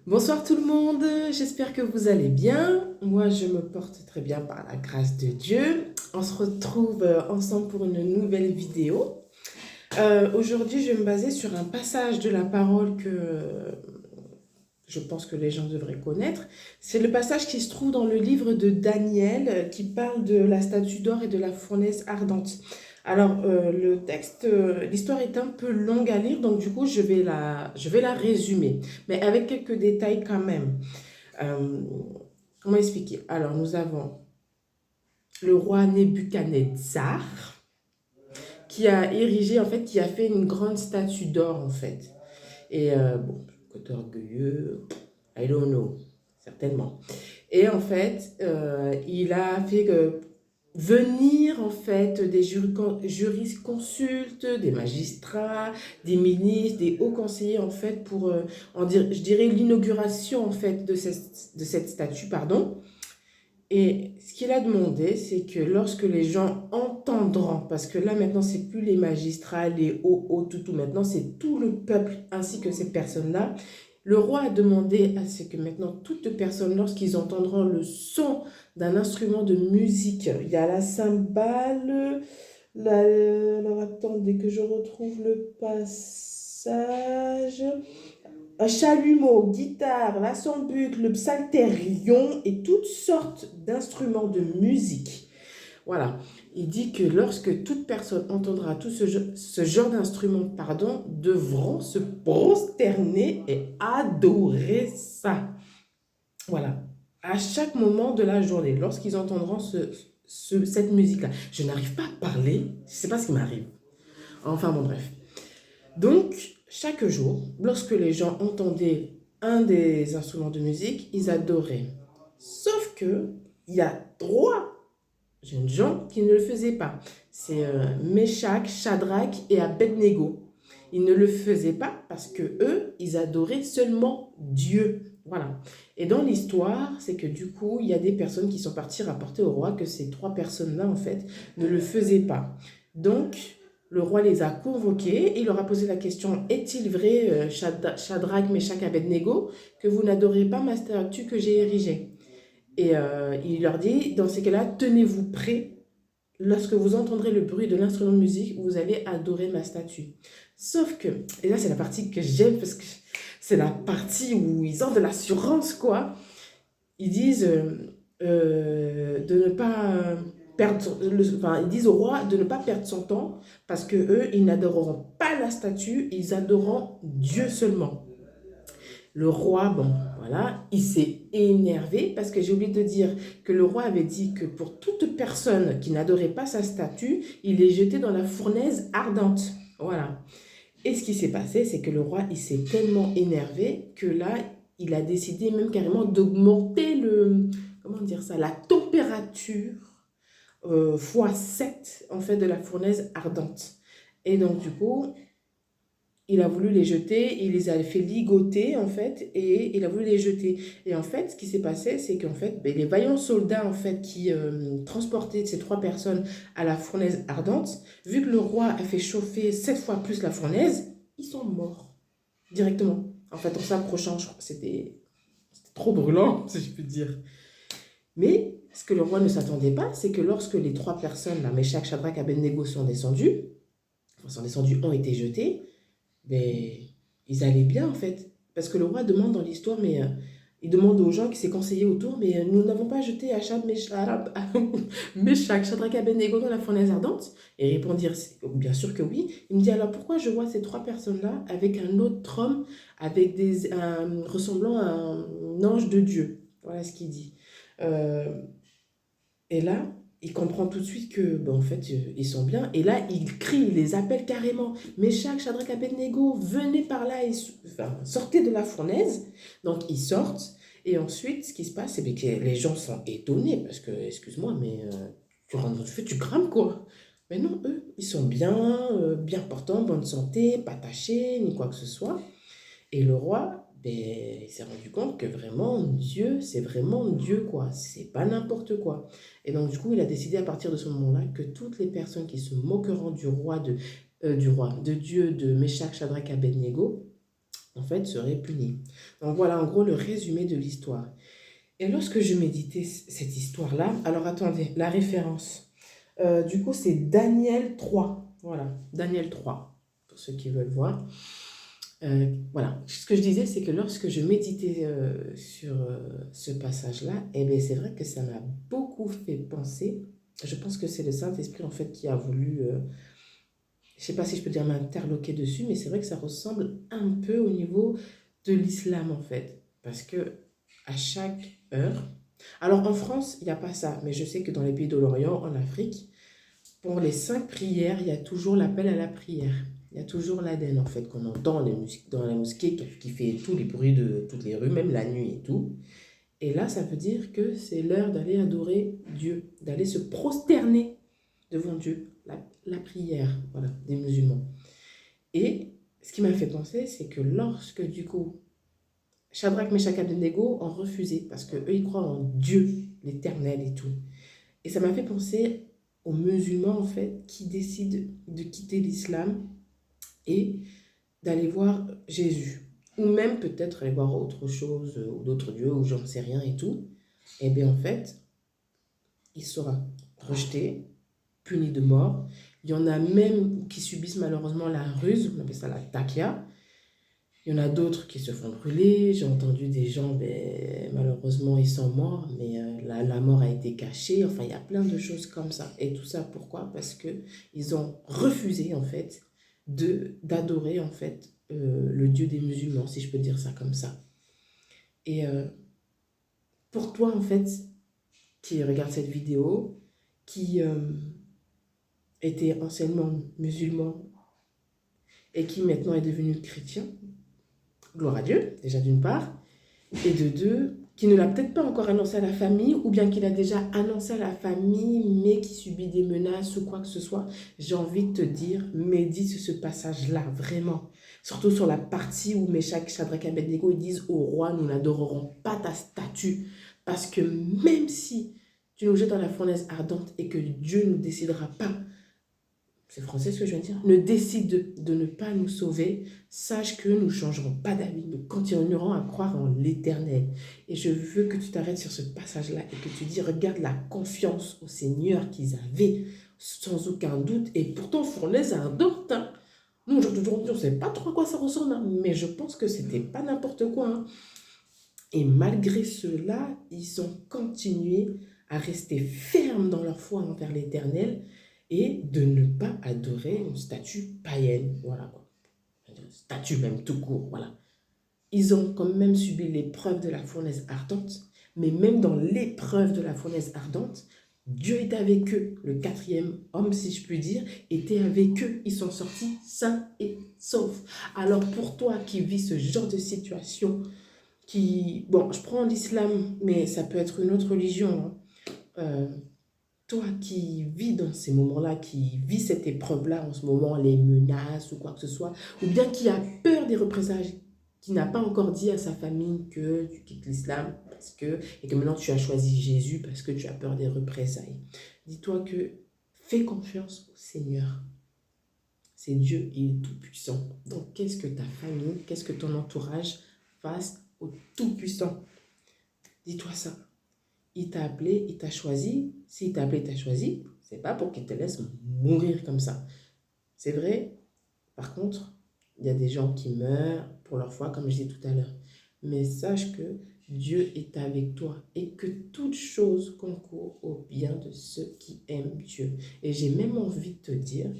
Bonsoir tout le monde, j'espère que vous allez bien. Moi, je me porte très bien par la grâce de Dieu. On se retrouve ensemble pour une nouvelle vidéo. Aujourd'hui, je vais me baser sur un passage de la parole que je pense que les gens devraient connaître. C'est le passage qui se trouve dans le livre de Daniel qui parle de la statue d'or et de la fournaise ardente. Alors, le texte, l'histoire est un peu longue à lire, donc du coup, je vais la résumer, mais avec quelques détails quand même. Euh, Comment expliquer? Alors, nous avons le roi Nebuchadnezzar qui a érigé, en fait, qui a fait une grande statue d'or, en fait. Et bon, côté orgueilleux, I don't know, certainement. Et en fait, il a fait venir en fait des jurisconsultes, des magistrats, des ministres, des hauts conseillers en fait pour, je dirais, l'inauguration en fait de cette statue, pardon. Et ce qu'il a demandé, c'est que lorsque les gens entendront, parce que là maintenant c'est plus les magistrats, les hauts, tout, maintenant c'est tout le peuple ainsi que ces personnes-là, le roi a demandé à ce que maintenant toute personne, lorsqu'ils entendront le son d'un instrument de musique, il y a la cymbale, alors attendez que je retrouve le passage, un chalumeau, guitare, la sambuc, le psalterion et toutes sortes d'instruments de musique. Voilà. Il dit que lorsque toute personne entendra tout ce genre d'instruments, pardon, devront se prosterner et adorer ça. Voilà. À chaque moment de la journée, lorsqu'ils entendront cette musique-là. Je n'arrive pas à parler, je ne sais pas ce qui m'arrive. Enfin bon, bref. Donc, chaque jour, lorsque les gens entendaient un des instruments de musique, ils adoraient. Sauf que il y a trois jeunes gens qui ne le faisaient pas. C'est Meshach, Shadrach et Abednego. Ils ne le faisaient pas parce que eux, ils adoraient seulement Dieu. Voilà. Et dans l'histoire, c'est que du coup, il y a des personnes qui sont parties rapporter au roi que ces trois personnes-là, en fait, ne le faisaient pas. Donc, le roi les a convoqués et il leur a posé la question, est-il vrai, Shadrach, Meshach, Abednego, que vous n'adorez pas ma statue que j'ai érigée? Et il leur dit, dans ces cas-là, tenez-vous prêts. Lorsque vous entendrez le bruit de l'instrument de musique, vous allez adorer ma statue. Sauf que, et là c'est la partie que j'aime parce que c'est la partie où ils ont de l'assurance, quoi. Ils disent de ne pas perdre, enfin, ils disent au roi de ne pas perdre son temps parce que eux, ils n'adoreront pas la statue, ils adoreront Dieu seulement. Le roi, bon, voilà, il s'est énervé parce que j'ai oublié de dire que le roi avait dit que pour toute personne qui n'adorait pas sa statue, il les jetait dans la fournaise ardente. Voilà. Et ce qui s'est passé, c'est que le roi, il s'est tellement énervé que là, il a décidé même carrément d'augmenter comment dire ça, la température fois 7 en fait de la fournaise ardente. Et donc du coup, il a voulu les jeter, il les a fait ligoter en fait, et il a voulu les jeter. Et en fait, ce qui s'est passé, c'est qu'en fait, ben, les vaillants soldats en fait qui transportaient ces trois personnes à la fournaise ardente, vu que le roi a fait chauffer 7 fois plus la fournaise, ils sont morts directement. En fait, en s'approchant, je crois que c'était trop brûlant, si je puis dire. Mais ce que le roi ne s'attendait pas, c'est que lorsque les trois personnes, là, Meshach, Shadrach, Abednego, ont été jetés, ben, ils allaient bien en fait. Parce que le roi demande dans l'histoire, mais il demande aux gens qui s'est conseillé autour, mais nous n'avons pas jeté Achab, Meshach, Shadrach, Abednego dans la fournaise ardente? Et répondirent, bien sûr que oui. Il me dit alors pourquoi je vois ces trois personnes-là avec un autre homme, avec ressemblant à un ange de Dieu? Voilà ce qu'il dit. Euh, et là, il comprend tout de suite que, ben, en fait, ils sont bien. Et là, il crie, il les appelle carrément. Meshach, Shadrach, Abednego, venez par là, enfin, sortez de la fournaise. Donc, ils sortent. Et ensuite, ce qui se passe, c'est que les gens sont étonnés. Parce que, excuse-moi, mais tu rentres dans le feu, tu crames, quoi. Mais non, eux, ils sont bien, bien portants, bonne santé, pas tachés, ni quoi que ce soit. Et le roi, ben, il s'est rendu compte que vraiment, Dieu, c'est vraiment Dieu, quoi. C'est pas n'importe quoi. Et donc, du coup, il a décidé à partir de ce moment-là que toutes les personnes qui se moqueront du roi, de Dieu, de Meshach, Shadrach, Abednego, en fait, serait puni. Donc voilà, en gros, le résumé de l'histoire. Et lorsque je méditais cette histoire-là, alors attendez, la référence. Du coup, c'est Daniel 3. Voilà, Daniel 3, pour ceux qui veulent voir. Voilà, ce que je disais, c'est que lorsque je méditais sur ce passage-là, eh bien, c'est vrai que ça m'a beaucoup fait penser. Je pense que c'est le Saint-Esprit, en fait, qui a voulu, je ne sais pas si je peux dire m'interloquer dessus, mais c'est vrai que ça ressemble un peu au niveau de l'islam, en fait. Parce que à chaque heure, alors en France, il n'y a pas ça, mais je sais que dans les pays de l'Orient, en Afrique, pour les 5 prières, il y a toujours l'appel à la prière. Il y a toujours l'adhan, en fait, qu'on entend dans la mosquée qui fait tous les bruits de toutes les rues, même la nuit et tout. Et là, ça veut dire que c'est l'heure d'aller adorer Dieu, d'aller se prosterner devant Dieu, la prière, voilà, des musulmans. Et ce qui m'a fait penser, c'est que lorsque, du coup, Shadrach, Meshach, Abednego ont refusé, parce qu'eux, ils croient en Dieu, l'éternel et tout. Et ça m'a fait penser aux musulmans, en fait, qui décident de quitter l'islam et d'aller voir Jésus. Ou même peut-être aller voir autre chose, ou d'autres dieux, ou j'en sais rien et tout. Et bien, en fait, il sera rejeté, puni de mort. Il y en a même qui subissent malheureusement la ruse, on appelle ça la takia. Il y en a d'autres qui se font brûler. J'ai entendu des gens, ben, malheureusement, ils sont morts, mais la mort a été cachée. Enfin, il y a plein de choses comme ça. Et tout ça, pourquoi? Parce que ils ont refusé, en fait, d'adorer, en fait, le Dieu des musulmans, si je peux dire ça comme ça. Et pour toi, en fait, qui regarde cette vidéo, qui était anciennement musulman et qui maintenant est devenu chrétien, gloire à Dieu, déjà d'une part, et de deux, qui ne l'a peut-être pas encore annoncé à la famille, ou bien qu'il a déjà annoncé à la famille, mais qui subit des menaces ou quoi que ce soit, j'ai envie de te dire, médite sur ce passage-là, vraiment. Surtout sur la partie où Meshach, Shadrach et Abednego, ils disent au roi, nous n'adorerons pas ta statue, parce que même si tu nous jettes dans la fournaise ardente et que Dieu ne décidera pas, c'est français ce que je viens de dire, ne décide de ne pas nous sauver, sache que nous ne changerons pas d'avis, nous continuerons à croire en l'éternel. Et je veux que tu t'arrêtes sur ce passage-là et que tu dis, regarde la confiance au Seigneur qu'ils avaient, sans aucun doute, et pourtant fournaise ardente. Hein. Nous, aujourd'hui, on ne sait pas trop à quoi ça ressemble, hein, mais je pense que c'était pas n'importe quoi. Hein. Et malgré cela, ils ont continué à rester fermes dans leur foi envers l'Éternel et de ne pas adorer une statue païenne. Voilà quoi. Une statue même tout court. Voilà. Ils ont quand même subi l'épreuve de la fournaise ardente, mais même dans l'épreuve de la fournaise ardente, Dieu est avec eux. Le quatrième homme, si je puis dire, était avec eux. Ils sont sortis sains et saufs. Alors pour toi qui vis ce genre de situation, bon, je prends l'islam, mais ça peut être une autre religion. Hein. Toi qui vis dans ces moments-là, qui vis cette épreuve-là en ce moment, les menaces ou quoi que ce soit, ou bien qui a peur des représailles, qui n'a pas encore dit à sa famille que tu quittes l'islam et que maintenant tu as choisi Jésus parce que tu as peur des représailles. Dis-toi que fais confiance au Seigneur. C'est Dieu, il est tout-puissant. Donc qu'est-ce que ta famille, qu'est-ce que ton entourage fasse au tout-puissant? Dis-toi ça. Il t'a appelé, il t'a choisi. S'il t'a appelé, il t'a choisi, c'est pas pour qu'il te laisse mourir comme ça. C'est vrai, par contre, il y a des gens qui meurent pour leur foi, comme je disais tout à l'heure. Mais sache que Dieu est avec toi et que toute chose concourt au bien de ceux qui aiment Dieu. Et j'ai même envie de te dire,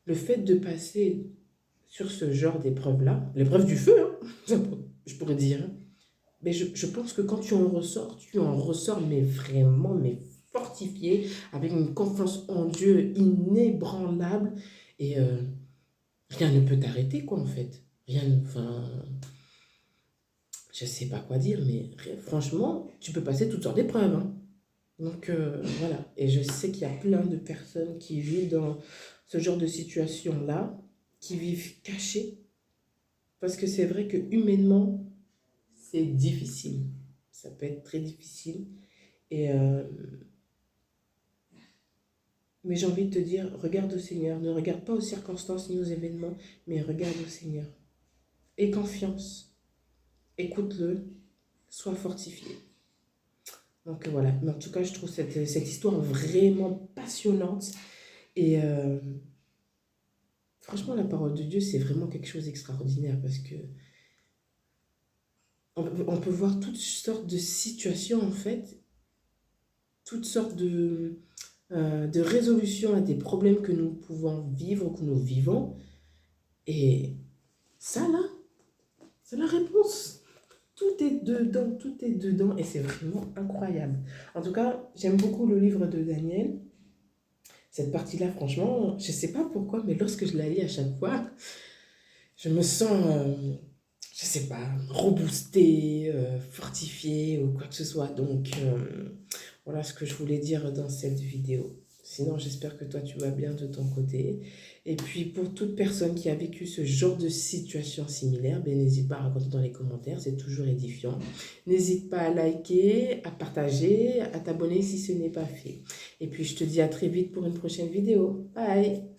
le fait de passer sur ce genre d'épreuve-là, l'épreuve du feu, hein, je pourrais dire, hein, mais je pense que quand tu en ressors, mais vraiment, mais fortifié, avec une confiance en Dieu inébranlable, et rien ne peut t'arrêter, quoi, en fait. Rien, enfin, je sais pas quoi dire, mais franchement, tu peux passer toutes sortes d'épreuves, hein. Donc, voilà. Et je sais qu'il y a plein de personnes qui vivent dans ce genre de situation-là, qui vivent cachées, parce que c'est vrai que humainement, c'est difficile. Ça peut être très difficile. Et, mais j'ai envie de te dire, regarde au Seigneur. Ne regarde pas aux circonstances ni aux événements, mais regarde au Seigneur. Aie confiance, écoute-le, sois fortifié. Donc voilà, mais en tout cas, je trouve cette histoire vraiment passionnante. Et franchement, la parole de Dieu, c'est vraiment quelque chose d'extraordinaire parce que on peut voir toutes sortes de situations, en fait, toutes sortes de résolutions à des problèmes que nous pouvons vivre, que nous vivons. Et ça, là, c'est la réponse. Tout est dedans et c'est vraiment incroyable. En tout cas, j'aime beaucoup le livre de Daniel. Cette partie-là, franchement, je ne sais pas pourquoi, mais lorsque je la lis à chaque fois, je me sens, je ne sais pas, reboostée, fortifiée ou quoi que ce soit. Donc, voilà ce que je voulais dire dans cette vidéo. Sinon, j'espère que toi, tu vas bien de ton côté. Et puis, pour toute personne qui a vécu ce genre de situation similaire, ben, n'hésite pas à raconter dans les commentaires, c'est toujours édifiant. N'hésite pas à liker, à partager, à t'abonner si ce n'est pas fait. Et puis, je te dis à très vite pour une prochaine vidéo. Bye!